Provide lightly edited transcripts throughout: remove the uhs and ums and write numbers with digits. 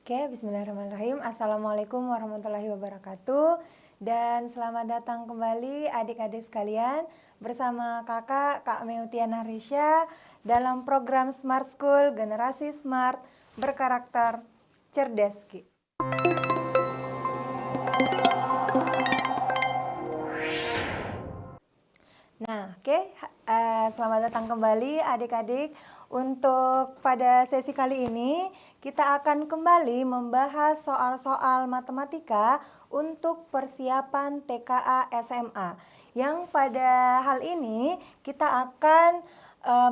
Oke, bismillahirrahmanirrahim. Assalamualaikum warahmatullahi wabarakatuh. Dan selamat datang kembali adik-adik sekalian bersama Kak Meutiana Risya dalam program Smart School Generasi Smart Berkarakter Cerdas Ki. Nah, selamat datang kembali adik-adik. Untuk pada sesi kali ini, kita akan kembali membahas soal-soal matematika untuk persiapan TKA SMA. Yang pada hal ini kita akan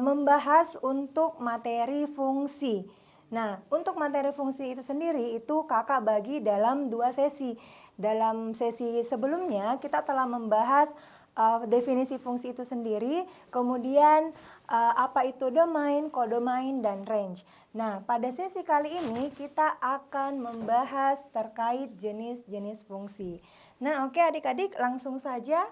membahas untuk materi fungsi. Nah, untuk materi fungsi itu sendiri itu kakak bagi dalam 2 sesi. Dalam sesi sebelumnya kita telah membahas definisi fungsi itu sendiri, kemudian apa itu domain, kodomain, dan range. Nah, pada sesi kali ini kita akan membahas terkait jenis-jenis fungsi. Nah, oke adik-adik, langsung saja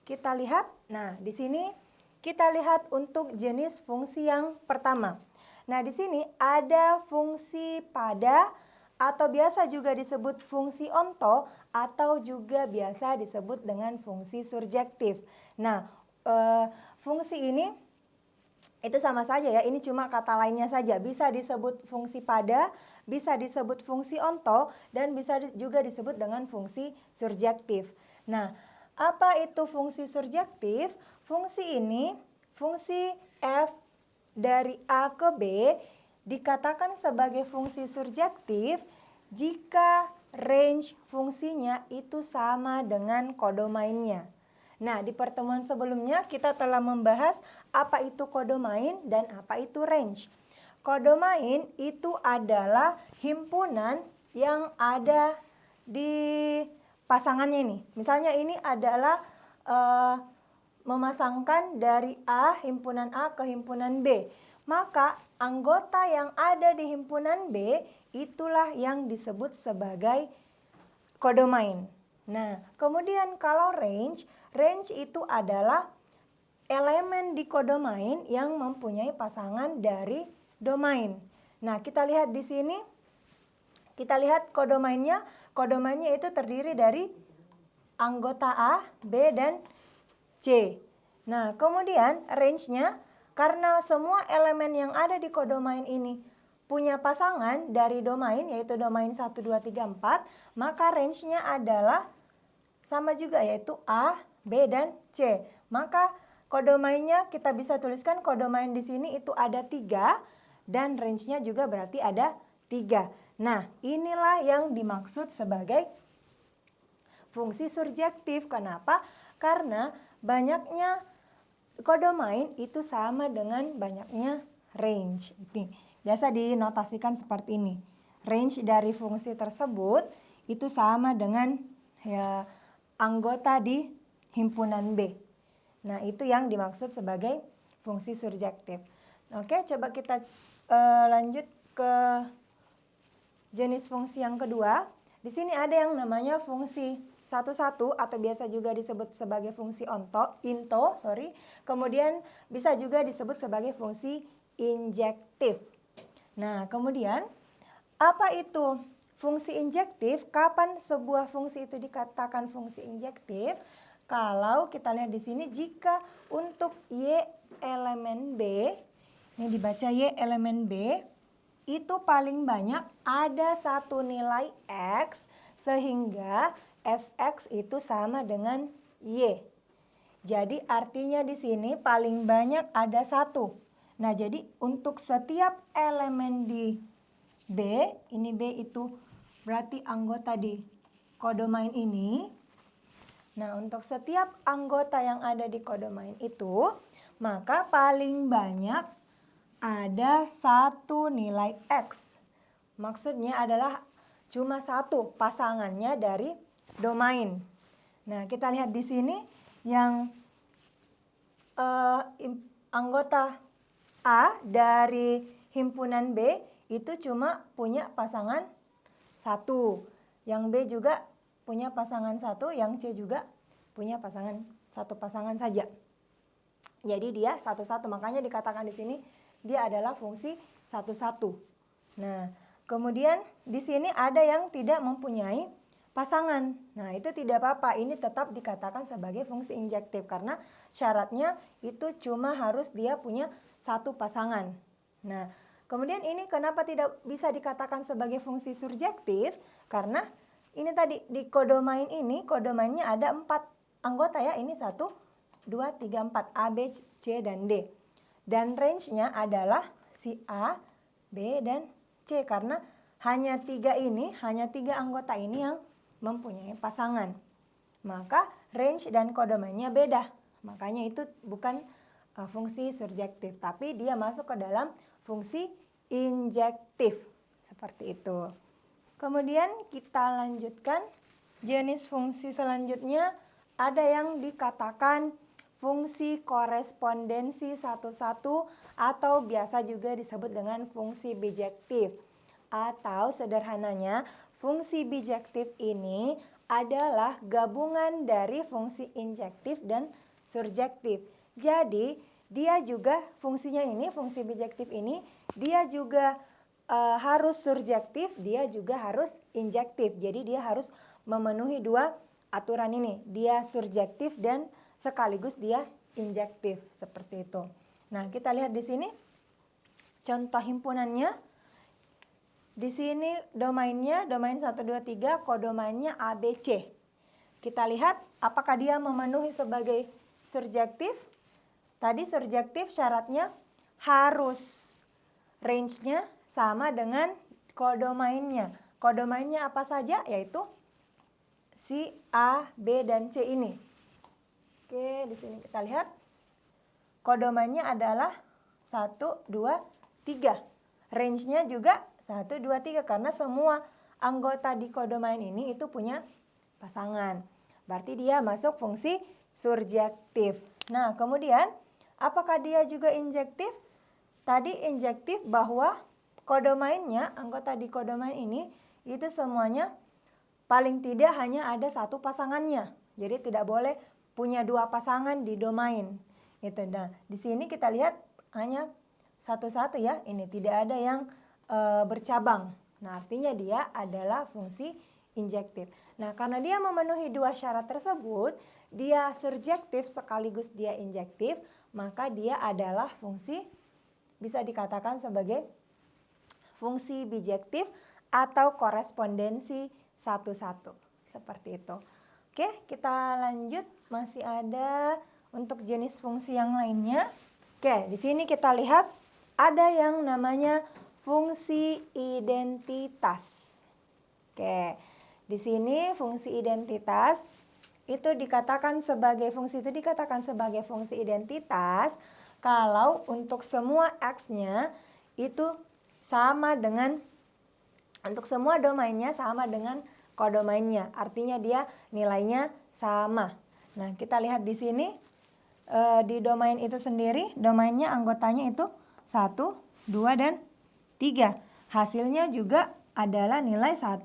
kita lihat. Nah, di sini kita lihat untuk jenis fungsi yang pertama. Nah, di sini ada fungsi pada atau biasa juga disebut fungsi onto atau juga biasa disebut dengan fungsi surjektif. Nah, fungsi ini itu sama saja ya, ini cuma kata lainnya saja. Bisa disebut fungsi pada, bisa disebut fungsi onto, dan bisa juga disebut dengan fungsi surjektif. Nah, apa itu fungsi surjektif? Fungsi ini, fungsi f dari A ke B dikatakan sebagai fungsi surjektif jika range fungsinya itu sama dengan kodomainnya. Nah, di pertemuan sebelumnya kita telah membahas apa itu kodomain dan apa itu range. Kodomain itu adalah himpunan yang ada di pasangannya ini. Misalnya ini adalah memasangkan dari A, himpunan A ke himpunan B. Maka anggota yang ada di himpunan B itulah yang disebut sebagai kodomain. Nah, kemudian kalau range itu adalah elemen di kodomain yang mempunyai pasangan dari domain. Nah, kita lihat di sini, kita lihat kodomainnya itu terdiri dari anggota A, B, dan C. Nah, kemudian range-nya, karena semua elemen yang ada di kodomain ini punya pasangan dari domain, yaitu domain 1, 2, 3, 4, maka range-nya adalah sama juga, yaitu A, B, dan C. Maka kodomainnya kita bisa tuliskan kodomain di sini itu ada 3 dan range-nya juga berarti ada 3. Nah, inilah yang dimaksud sebagai fungsi surjektif. Kenapa? Karena banyaknya kodomain itu sama dengan banyaknya range. Ini biasa dinotasikan seperti ini. Range dari fungsi tersebut itu sama dengan ya, anggota di himpunan B. Nah, itu yang dimaksud sebagai fungsi surjektif. Oke, coba kita lanjut ke jenis fungsi yang kedua. Di sini ada yang namanya fungsi satu-satu atau biasa juga disebut sebagai fungsi into. Kemudian bisa juga disebut sebagai fungsi injektif. Nah, kemudian apa itu fungsi injektif? Kapan sebuah fungsi itu dikatakan fungsi injektif? Kalau kita lihat di sini, jika untuk Y elemen B, ini dibaca Y elemen B, itu paling banyak ada satu nilai X sehingga Fx itu sama dengan Y. Jadi artinya di sini paling banyak ada 1. Nah, jadi untuk setiap elemen di B, ini B itu berarti anggota di kodomain ini. Nah, untuk setiap anggota yang ada di kodomain itu, maka paling banyak ada 1 nilai X. Maksudnya adalah cuma 1 pasangannya dari domain. Nah, kita lihat di sini yang anggota A dari himpunan B itu cuma punya pasangan 1. Yang B juga punya pasangan 1, yang C juga punya pasangan 1 pasangan saja. Jadi dia 1-1, makanya dikatakan di sini dia adalah fungsi 1-1. Nah, Kemudian di sini ada yang tidak mempunyai pasangan. Nah, itu tidak apa-apa, ini tetap dikatakan sebagai fungsi injektif karena syaratnya itu cuma harus dia punya satu pasangan. Nah, kemudian ini kenapa tidak bisa dikatakan sebagai fungsi surjektif? Karena ini tadi di kodomain ini, kodomainnya ada 4 anggota ya, ini 1, 2, 3, 4, A, B, C, dan D. Dan range-nya adalah si A, B, dan C karena hanya 3 anggota ini yang mempunyai pasangan. Maka range dan kodomainnya beda. Makanya itu bukan fungsi surjektif, tapi dia masuk ke dalam fungsi injektif. Seperti itu. Kemudian kita lanjutkan jenis fungsi selanjutnya, ada yang dikatakan fungsi korespondensi satu-satu atau biasa juga disebut dengan fungsi bijektif. Atau sederhananya, fungsi bijektif ini adalah gabungan dari fungsi injektif dan surjektif. Jadi, dia juga fungsinya ini, fungsi bijektif ini, dia juga harus surjektif, dia juga harus injektif. Jadi, dia harus memenuhi 2 aturan ini. Dia surjektif dan sekaligus dia injektif, seperti itu. Nah, kita lihat di sini contoh himpunannya. Di sini domainnya, domain 1, 2, 3, kodomainnya ABC. Kita lihat apakah dia memenuhi sebagai surjektif. Tadi surjektif syaratnya harus range-nya sama dengan kodomainnya. Kodomainnya apa saja? Yaitu si A, B, dan C ini. Oke, di sini kita lihat kodomainnya adalah 1, 2, 3. Range-nya juga 1, 2, 3 karena semua anggota di kodomain ini itu punya pasangan. Berarti dia masuk fungsi surjektif. Nah, kemudian apakah dia juga injektif? Tadi injektif bahwa kodomainnya, anggota di kodomain ini itu semuanya paling tidak hanya ada 1 pasangannya. Jadi tidak boleh punya 2 pasangan di domain. Itu. Nah, di sini kita lihat hanya satu-satu ya. Ini tidak ada yang bercabang. Nah, artinya dia adalah fungsi injektif. Nah, karena dia memenuhi 2 syarat tersebut, dia surjektif sekaligus dia injektif, maka dia adalah fungsi, bisa dikatakan sebagai fungsi bijektif atau korespondensi satu-satu. Seperti itu. Oke, kita lanjut. Masih ada untuk jenis fungsi yang lainnya. Oke, di sini kita lihat ada yang namanya fungsi identitas. Oke, di sini fungsi identitas itu dikatakan sebagai fungsi identitas kalau untuk semua X-nya itu sama dengan, untuk semua domainnya sama dengan kodomainnya. Artinya dia nilainya sama. Nah, kita lihat di sini di domain itu sendiri, domainnya anggotanya itu 1, 2, dan 3. Hasilnya juga adalah nilai 1,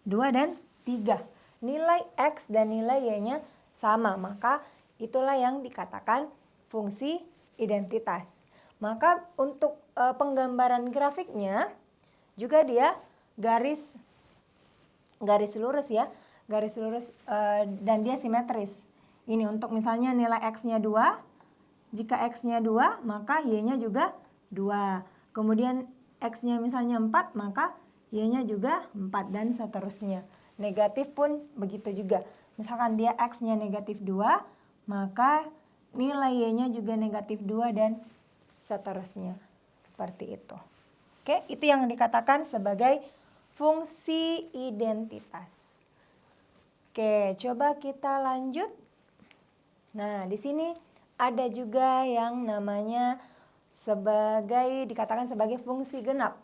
2, dan 3. Nilai X dan nilai Y-nya sama, maka itulah yang dikatakan fungsi identitas. Maka untuk penggambaran grafiknya juga dia garis lurus ya, garis lurus dan dia simetris. Ini untuk misalnya nilai X-nya 2, jika X-nya 2 maka Y-nya juga 2. Kemudian X-nya misalnya 4, maka Y-nya juga 4 dan seterusnya. Negatif pun begitu juga. Misalkan dia X-nya negatif 2, maka nilai Y-nya juga negatif 2 dan seterusnya. Seperti itu. Oke, itu yang dikatakan sebagai fungsi identitas. Oke, coba kita lanjut. Nah, di sini ada juga yang namanya dikatakan sebagai fungsi genap.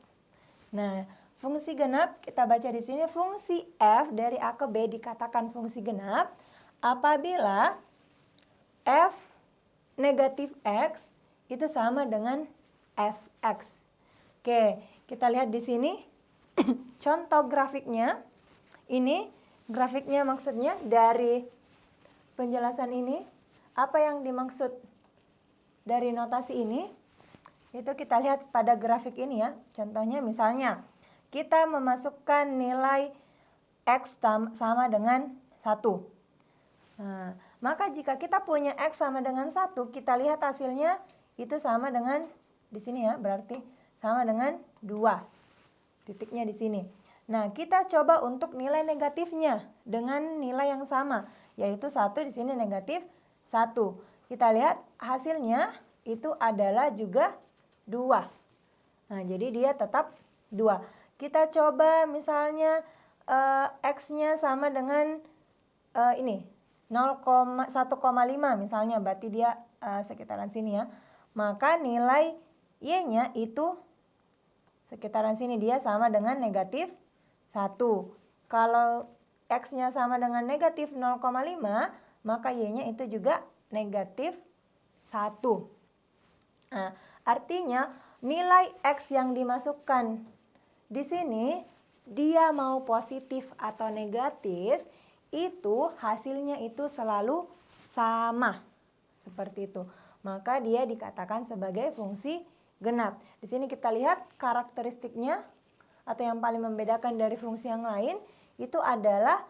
Nah, fungsi genap kita baca di sini, fungsi f dari A ke B dikatakan fungsi genap apabila f negatif x itu sama dengan fx. Oke, kita lihat di sini contoh grafiknya. Ini grafiknya maksudnya dari penjelasan ini, apa yang dimaksud dari notasi ini? Itu kita lihat pada grafik ini ya. Contohnya misalnya kita memasukkan nilai X sama dengan 1. Nah, maka jika kita punya X sama dengan 1, kita lihat hasilnya itu sama dengan di sini ya, berarti sama dengan 2. Titiknya di sini. Nah, kita coba untuk nilai negatifnya dengan nilai yang sama, yaitu 1 di sini negatif 1. Kita lihat hasilnya itu adalah juga 2. Nah, jadi dia tetap 2. Kita coba misalnya X-nya sama dengan ini 1,5 misalnya, berarti dia sekitaran sini ya. Maka nilai Y-nya itu sekitaran sini, dia sama dengan negatif 1. Kalau X-nya sama dengan negatif 0,5, maka Y-nya itu juga negatif 1. Nah, artinya nilai X yang dimasukkan di sini, dia mau positif atau negatif, itu hasilnya itu selalu sama. Seperti itu. Maka dia dikatakan sebagai fungsi genap. Di sini kita lihat karakteristiknya atau yang paling membedakan dari fungsi yang lain itu adalah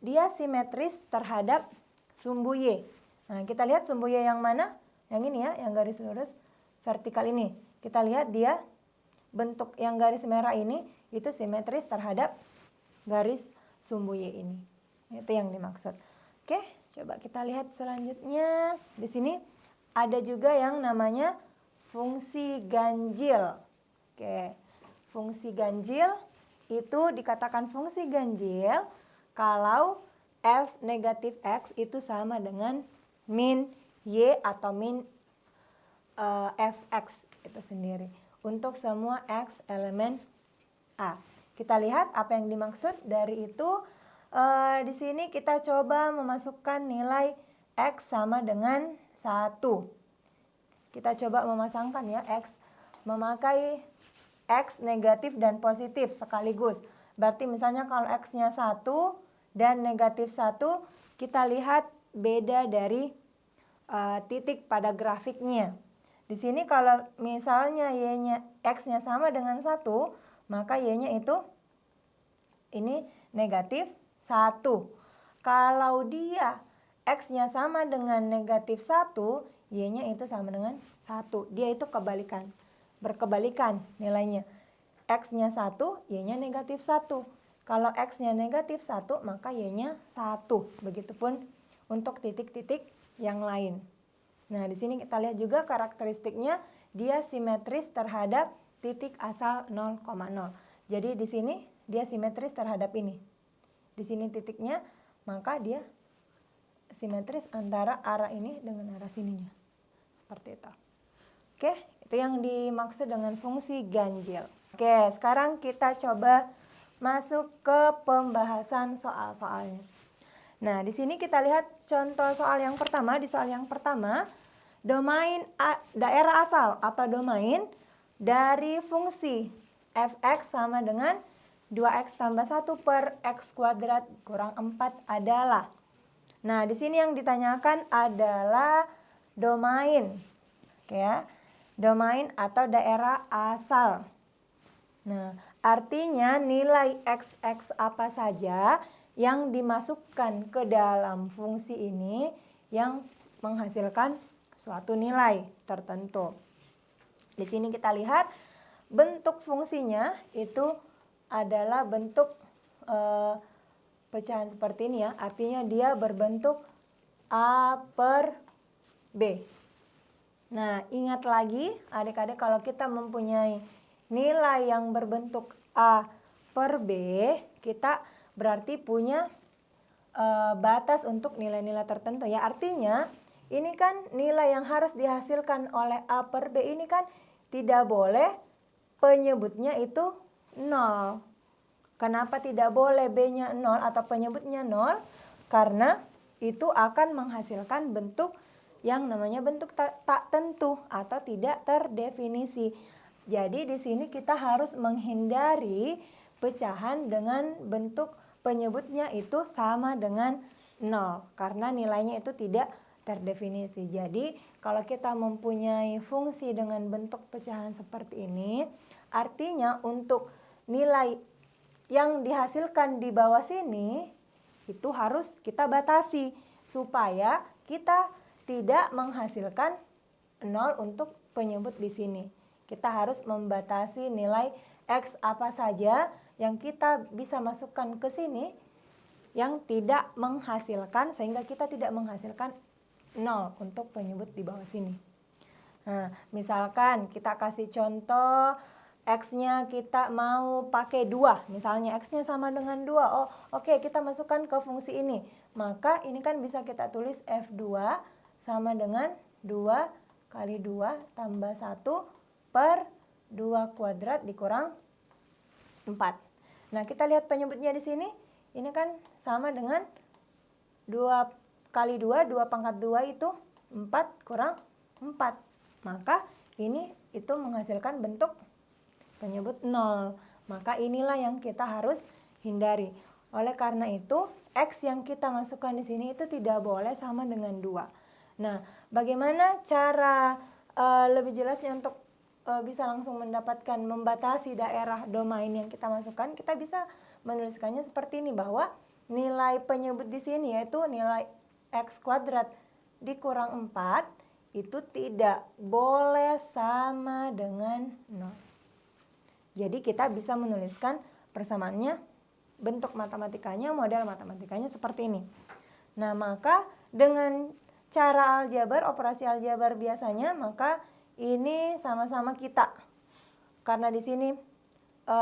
dia simetris terhadap sumbu Y. Nah, kita lihat sumbu Y yang mana? Yang ini ya, yang garis lurus vertikal ini. Kita lihat dia bentuk yang garis merah ini itu simetris terhadap garis sumbu Y ini. Itu yang dimaksud. Oke, coba kita lihat selanjutnya. Di sini ada juga yang namanya fungsi ganjil. Oke, fungsi ganjil itu dikatakan fungsi ganjil kalau f negatif x itu sama dengan min y atau min fx itu sendiri untuk semua x elemen A. Kita lihat apa yang dimaksud dari itu. Di sini kita coba memasukkan nilai X sama dengan 1. Kita coba memasangkan ya X, memakai X negatif dan positif sekaligus. Berarti misalnya kalau X-nya 1 dan negatif 1, kita lihat beda dari titik pada grafiknya. Di sini kalau misalnya Y-nya X-nya sama dengan 1, maka Y-nya itu ini negatif 1. Kalau dia X-nya sama dengan negatif 1, Y-nya itu sama dengan 1. Dia itu kebalikan, berkebalikan nilainya. X-nya 1, Y-nya negatif 1. Kalau X-nya negatif 1, maka Y-nya 1. Begitupun untuk titik-titik yang lain. Nah, di sini kita lihat juga karakteristiknya, dia simetris terhadap titik asal 0,0. Jadi di sini dia simetris terhadap ini. Di sini titiknya, maka dia simetris antara arah ini dengan arah sininya. Seperti itu. Oke, itu yang dimaksud dengan fungsi ganjil. Oke, sekarang kita coba masuk ke pembahasan soal-soalnya. Nah, di sini kita lihat contoh soal yang pertama. Di soal yang pertama, domain daerah asal atau domain dari fungsi fx sama dengan 2x tambah 1 per x kuadrat kurang 4 adalah. Nah, di sini yang ditanyakan adalah domain. Oke ya. Domain atau daerah asal. Nah, artinya nilai x apa saja yang dimasukkan ke dalam fungsi ini yang menghasilkan suatu nilai tertentu. Di sini kita lihat bentuk fungsinya itu adalah bentuk pecahan seperti ini ya. Artinya dia berbentuk A per B. Nah, ingat lagi adik-adik, kalau kita mempunyai nilai yang berbentuk A per B, kita berarti punya batas untuk nilai-nilai tertentu ya. Artinya ini kan nilai yang harus dihasilkan oleh A per B ini kan tidak boleh penyebutnya itu 0. Kenapa tidak boleh B-nya 0 atau penyebutnya 0? Karena itu akan menghasilkan bentuk yang namanya bentuk tak tentu atau tidak terdefinisi. Jadi di sini kita harus menghindari pecahan dengan bentuk penyebutnya itu sama dengan 0 karena nilainya itu tidak terdefinisi. Jadi kalau kita mempunyai fungsi dengan bentuk pecahan seperti ini, artinya untuk nilai yang dihasilkan di bawah sini itu harus kita batasi supaya kita tidak menghasilkan 0 untuk penyebut di sini. Kita harus membatasi nilai X apa saja yang kita bisa masukkan ke sini yang tidak menghasilkan, sehingga kita tidak menghasilkan 0 untuk penyebut di bawah sini. Nah, misalkan kita kasih contoh X-nya kita mau pakai 2, misalnya X-nya sama dengan 2. Oh, oke, kita masukkan ke fungsi ini. Maka ini kan bisa kita tulis F2 sama dengan 2 kali 2 tambah 1 per 2 kuadrat dikurang 4. Nah, kita lihat penyebutnya di sini. Ini kan sama dengan 2 kali 2, 2 pangkat 2 itu 4 kurang 4. Maka ini itu menghasilkan bentuk penyebut 0. Maka inilah yang kita harus hindari. Oleh karena itu, X yang kita masukkan di sini itu tidak boleh sama dengan 2. Nah, bagaimana cara lebih jelasnya untuk bisa langsung mendapatkan membatasi daerah domain yang kita masukkan? Kita bisa menuliskannya seperti ini, bahwa nilai penyebut di sini yaitu nilai X kuadrat dikurang 4 itu tidak boleh sama dengan 0. Jadi kita bisa menuliskan persamaannya, bentuk matematikanya, model matematikanya seperti ini. Nah, maka dengan cara aljabar, operasi aljabar biasanya, maka ini sama-sama kita. Karena di sini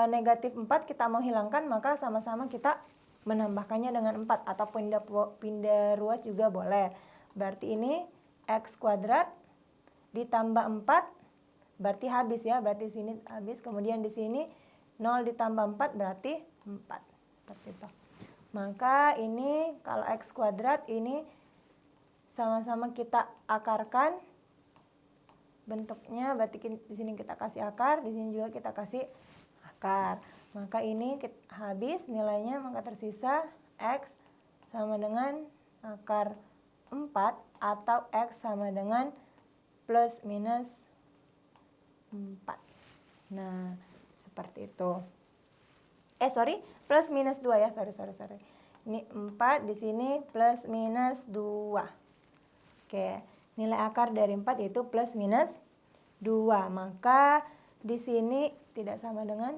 negatif 4 kita mau hilangkan, maka sama-sama kita menambahkannya dengan 4 atau pindah ruas juga boleh. Berarti ini X kuadrat ditambah 4 berarti habis ya, berarti sini habis. Kemudian di sini 0 ditambah 4 berarti 4. Seperti itu. Maka ini kalau X kuadrat ini sama-sama kita akarkan bentuknya, berarti di sini kita kasih akar, di sini juga kita kasih akar. Maka ini habis nilainya, maka tersisa X sama dengan akar 4 atau X sama dengan plus minus 4. Nah, seperti itu. Plus minus 2 ya. Sorry. Ini 4, di sini plus minus 2. Oke, nilai akar dari 4 yaitu plus minus 2. Maka di sini tidak sama dengan.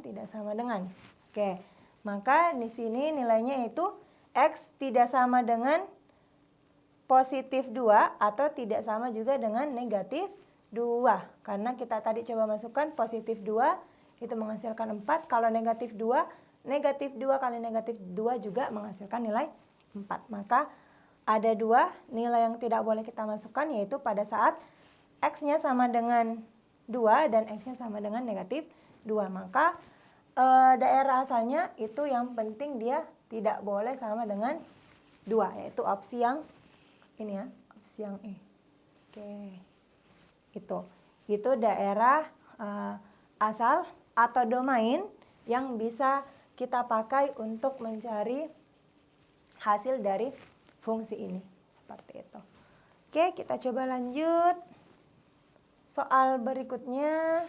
Oke, maka di sini nilainya itu X tidak sama dengan positif 2 atau tidak sama juga dengan negatif 2. Karena kita tadi coba masukkan positif 2 itu menghasilkan 4. Kalau negatif 2 kali negatif 2 juga menghasilkan nilai 4. Maka ada 2 nilai yang tidak boleh kita masukkan, yaitu pada saat X-nya sama dengan 2 dan X-nya sama dengan negatif 2. Maka daerah asalnya itu yang penting dia tidak boleh sama dengan 2, yaitu opsi yang ini ya, opsi yang E. Oke. Itu daerah asal atau domain yang bisa kita pakai untuk mencari hasil dari fungsi ini. Seperti itu. Oke, kita coba lanjut. Soal berikutnya.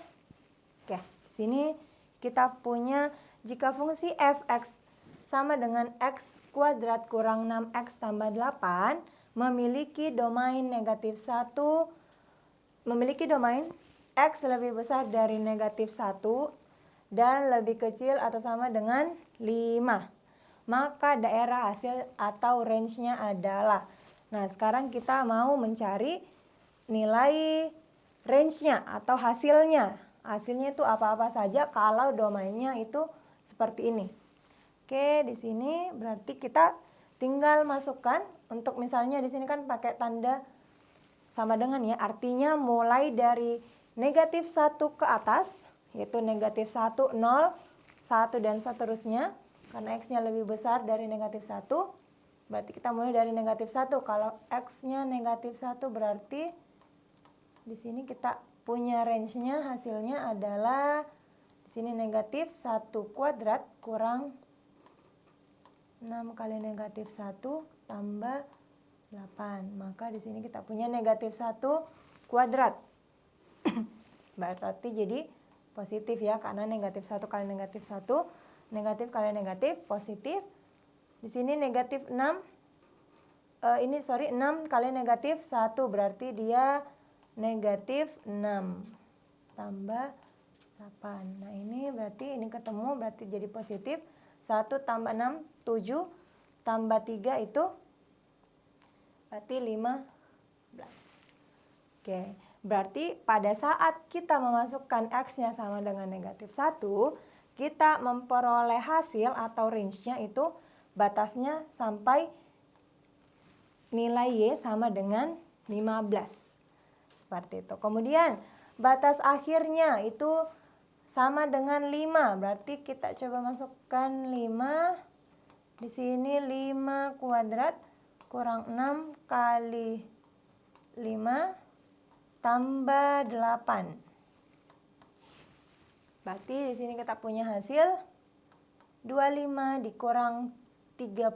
Oke, sini kita punya jika fungsi f(x) sama dengan x kuadrat kurang 6x tambah 8 memiliki domain negatif 1, memiliki domain X lebih besar dari negatif 1 dan lebih kecil atau sama dengan 5. Maka daerah hasil atau range-nya adalah. Nah, sekarang kita mau mencari nilai range-nya atau hasilnya. Hasilnya itu apa-apa saja kalau domainnya itu seperti ini. Oke, di sini berarti kita tinggal masukkan, untuk misalnya di sini kan pakai tanda sama dengan ya, artinya mulai dari negatif 1 ke atas, yaitu negatif 1, 0, 1 dan seterusnya. Karena X-nya lebih besar dari negatif 1, berarti kita mulai dari negatif 1. Kalau X-nya negatif 1 berarti di sini kita punya range-nya, hasilnya adalah di sini negatif 1 kuadrat kurang 6 kali negatif 1 tambah 8. Maka di sini kita punya negatif 1 kuadrat. Berarti jadi positif ya, karena negatif 1 kali negatif 1, negatif kali negatif, positif. Di sini negatif 6, 6 kali negatif 1, berarti dia negatif 6 tambah 8. Nah ini berarti ini ketemu, berarti jadi positif. 1 tambah 6, 7, tambah 3 itu berarti 15. Oke, berarti pada saat kita memasukkan X-nya sama dengan negatif 1, kita memperoleh hasil atau range-nya itu batasnya sampai nilai Y sama dengan 15. Seperti itu. Kemudian batas akhirnya itu sama dengan 5. Berarti kita coba masukkan 5. Di sini 5 kuadrat kurang 6 kali 5 tambah 8. Berarti di sini kita punya hasil 25 dikurang 30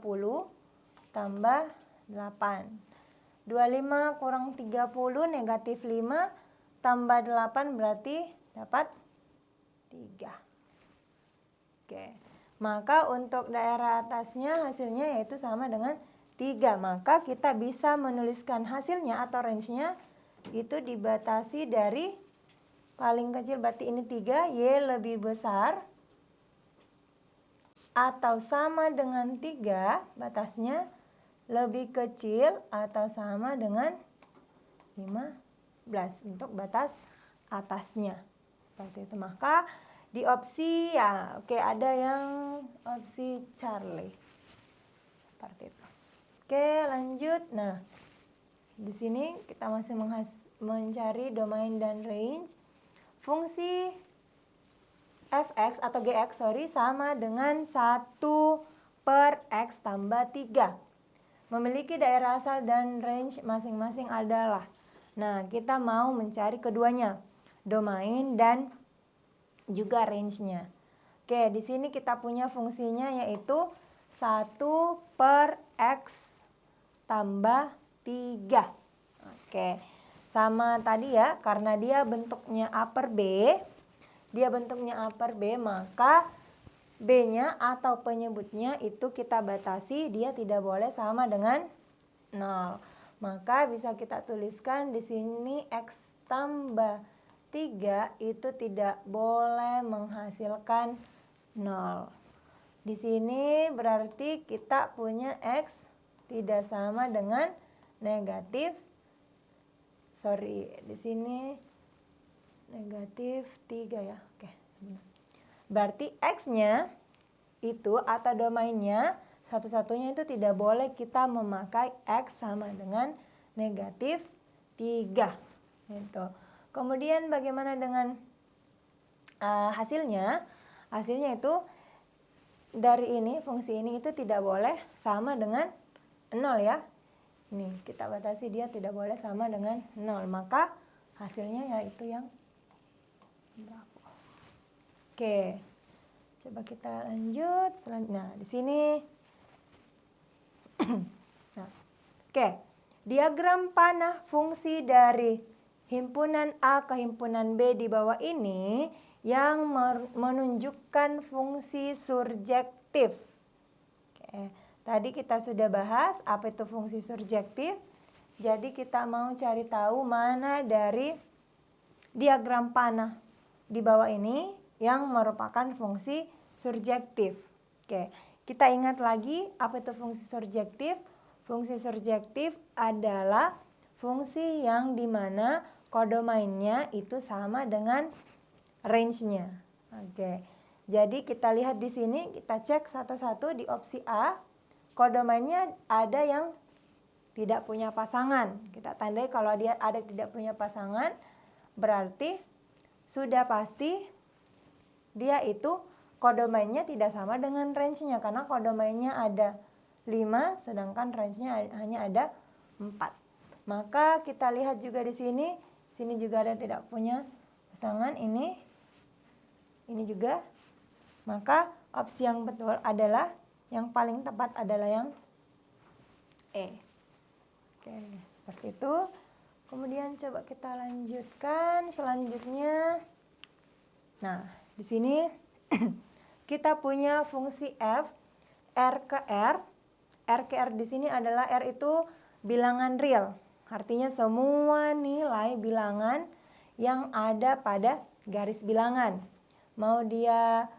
tambah 8. 25 kurang 30 negatif 5 tambah 8 berarti dapat 3. Oke. Maka untuk daerah atasnya hasilnya yaitu sama dengan 3. Maka kita bisa menuliskan hasilnya atau range-nya itu dibatasi dari paling kecil, berarti ini 3, Y lebih besar atau sama dengan 3, batasnya lebih kecil atau sama dengan 15 untuk batas atasnya. Seperti itu. Maka di opsi ya oke, ada yang opsi Charlie. Seperti itu. Oke, lanjut. Nah, di sini kita masih mencari domain dan range. Fungsi fx atau gx sama dengan 1 per x tambah 3. Memiliki daerah asal dan range masing-masing adalah. Nah, kita mau mencari keduanya, domain dan juga range-nya. Oke, di sini kita punya fungsinya yaitu 1 per x tambah 3. Oke, sama tadi ya, karena dia bentuknya A per B, maka B-nya atau penyebutnya itu kita batasi, dia tidak boleh sama dengan 0. Maka bisa kita tuliskan di sini X tambah 3 itu tidak boleh menghasilkan 0. Di sini berarti kita punya X tidak sama dengan negatif, di sini negatif 3 ya. Oke. Berarti X-nya itu atau domainnya satu-satunya itu tidak boleh kita memakai X sama dengan negatif 3. Gitu. Kemudian bagaimana dengan hasilnya? Hasilnya itu dari ini, fungsi ini itu tidak boleh sama dengan 0 ya. Ini kita batasi dia tidak boleh sama dengan 0. Maka hasilnya yaitu yang berapa? Oke. Coba kita lanjut. Nah, di sini nah, oke. Diagram panah fungsi dari himpunan A ke himpunan B di bawah ini yang menunjukkan fungsi surjektif. Oke. Tadi kita sudah bahas apa itu fungsi surjektif. Jadi kita mau cari tahu mana dari diagram panah di bawah ini yang merupakan fungsi surjektif. Oke, kita ingat lagi apa itu fungsi surjektif. Fungsi surjektif adalah fungsi yang dimana kodomainnya itu sama dengan range-nya. Oke, jadi kita lihat di sini, kita cek satu-satu di opsi A. Kodomainnya ada yang tidak punya pasangan. Kita tandai kalau dia ada tidak punya pasangan, berarti sudah pasti dia itu kodomainnya tidak sama dengan range-nya, karena kodomainnya ada 5 sedangkan range-nya hanya ada 4. Maka kita lihat juga di sini juga ada tidak punya pasangan, ini juga. Maka opsi yang betul adalah yang paling tepat adalah yang E. Oke, seperti itu. Kemudian coba kita lanjutkan selanjutnya. Nah, di sini kita punya fungsi f, r ke r. R ke r di sini adalah r itu bilangan real. Artinya semua nilai bilangan yang ada pada garis bilangan. Mau dia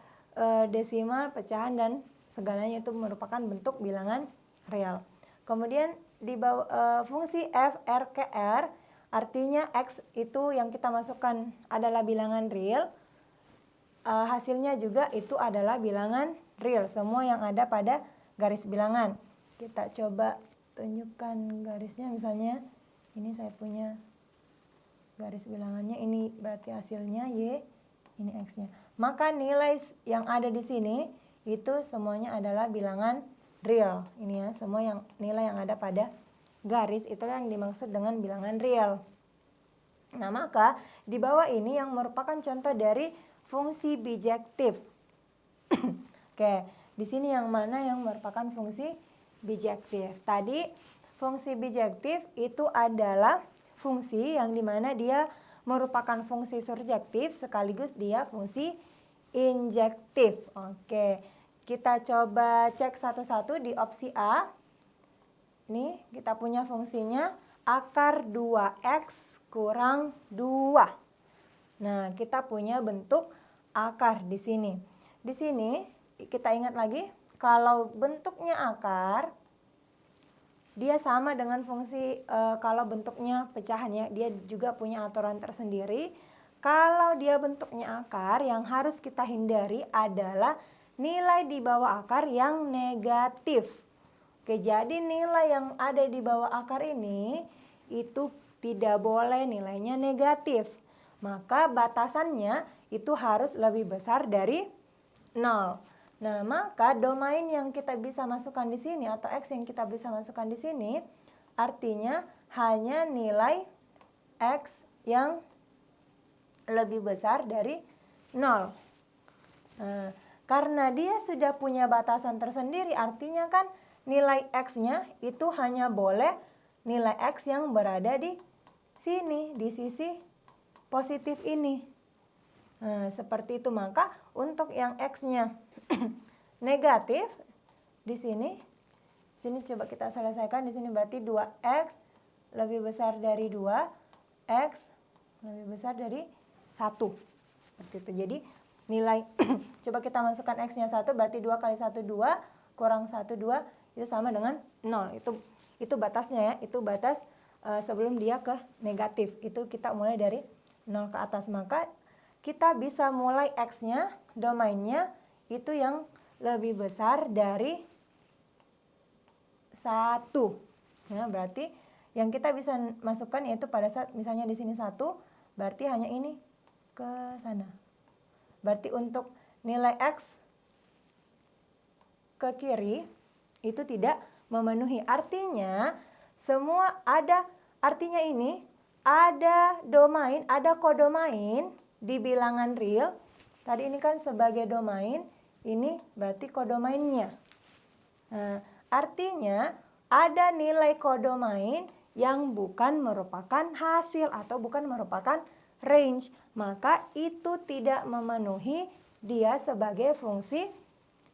desimal, pecahan, dan segalanya itu merupakan bentuk bilangan real. Kemudian di bawah fungsi f, r ke r, artinya x itu yang kita masukkan adalah bilangan real. Hasilnya juga itu adalah bilangan real, semua yang ada pada garis bilangan. Kita coba tunjukkan garisnya, misalnya ini saya punya garis bilangannya, ini berarti hasilnya y, ini x-nya. Maka nilai yang ada di sini itu semuanya adalah bilangan real. Ini ya, semua yang nilai yang ada pada garis itulah yang dimaksud dengan bilangan real. Nah, maka di bawah ini yang merupakan contoh dari fungsi bijektif. Oke, di sini yang mana yang merupakan fungsi bijektif? Tadi fungsi bijektif itu adalah fungsi yang dimana dia merupakan fungsi surjektif sekaligus dia fungsi injektif. Oke, kita coba cek satu-satu di opsi A. Nih, kita punya fungsinya akar 2x kurang 2. Nah, kita punya bentuk akar di sini. Di sini kita ingat lagi, kalau bentuknya akar, dia sama dengan fungsi kalau bentuknya pecahan ya, dia juga punya aturan tersendiri. Kalau dia bentuknya akar, yang harus kita hindari adalah nilai di bawah akar yang negatif. Oke, jadi nilai yang ada di bawah akar ini itu tidak boleh nilainya negatif. Maka batasannya itu harus lebih besar dari 0. Nah, maka domain yang kita bisa masukkan di sini atau x yang kita bisa masukkan di sini artinya hanya nilai x yang lebih besar dari 0. Nah, karena dia sudah punya batasan tersendiri, artinya kan nilai x-nya itu hanya boleh nilai x yang berada di sini, di sisi positif ini. Nah, seperti itu. Maka untuk yang x-nya negatif di sini coba kita selesaikan. Di sini berarti 2x lebih besar dari 2, x lebih besar dari 1. Seperti itu. Jadi nilai coba kita masukkan x-nya 1, berarti 2 kali 1 2 kurang 1 2 itu sama dengan 0. Itu batasnya ya. Itu batas sebelum dia ke negatif. Itu kita mulai dari 0 ke atas. Maka kita bisa mulai x-nya, domainnya itu yang lebih besar dari 1. Ya, berarti yang kita bisa masukkan yaitu pada saat misalnya di sini 1, berarti hanya ini ke sana. Berarti untuk nilai x ke kiri itu tidak memenuhi. Artinya semua ada, artinya ini ada domain, ada kodomain di bilangan real. Tadi ini kan sebagai domain, ini berarti kodomainnya. Nah, artinya ada nilai kodomain yang bukan merupakan hasil atau bukan merupakan range. Maka itu tidak memenuhi dia sebagai fungsi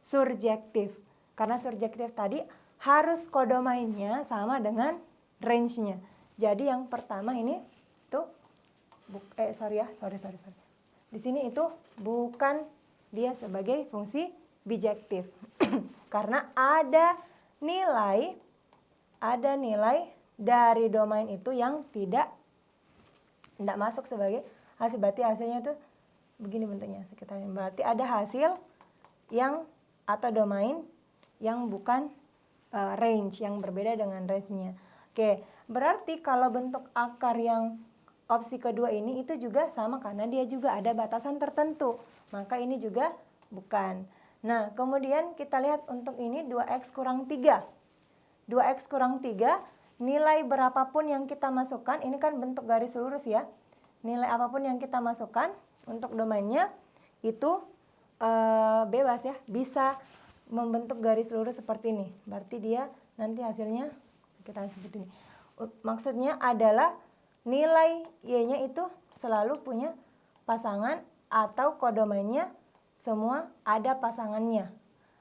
surjektif. Karena surjektif tadi harus kodomainnya sama dengan range-nya. Jadi yang pertama ini tuh sorry. Di sini itu bukan dia sebagai fungsi bijektif. Karena ada nilai dari domain itu yang tidak masuk sebagai hasil. Berarti hasilnya itu begini bentuknya sekitar ini. Berarti ada hasil yang atau domain yang bukan range, yang berbeda dengan range-nya. Oke, berarti kalau bentuk akar yang opsi kedua ini itu juga sama karena dia juga ada batasan tertentu. Maka ini juga bukan. Nah, kemudian kita lihat untuk ini 2x kurang 3. 2x kurang 3, nilai berapapun yang kita masukkan, ini kan bentuk garis lurus ya. Nilai apapun yang kita masukkan untuk domainnya itu bebas ya, bisa membentuk garis lurus seperti ini. Berarti dia nanti hasilnya kita seperti ini. Maksudnya adalah nilai y-nya itu selalu punya pasangan atau kodomainnya semua ada pasangannya,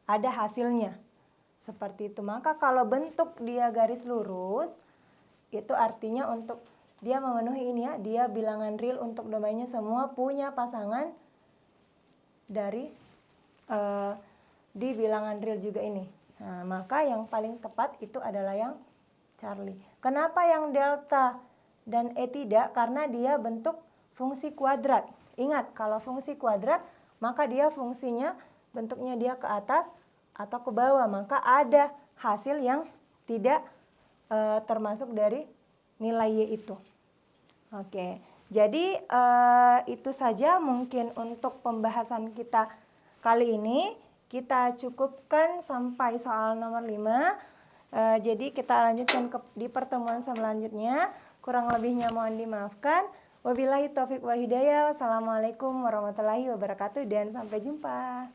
ada hasilnya. Seperti itu. Maka kalau bentuk dia garis lurus, itu artinya untuk dia memenuhi ini ya, dia bilangan real untuk domainnya semua punya pasangan dari di bilangan real juga ini. Nah, maka yang paling tepat itu adalah yang Charlie. Kenapa yang delta dan E tidak? Karena dia bentuk fungsi kuadrat. Ingat, kalau fungsi kuadrat, maka dia fungsinya bentuknya dia ke atas atau ke bawah. Maka ada hasil yang tidak termasuk dari nilai Y itu. Oke, jadi itu saja mungkin untuk pembahasan kita kali ini. Kita cukupkan sampai soal nomor 5. Jadi kita lanjutkan di pertemuan selanjutnya. Kurang lebihnya mohon dimaafkan. Wabillahi taufik wal hidayah. Wassalamualaikum warahmatullahi wabarakatuh dan sampai jumpa.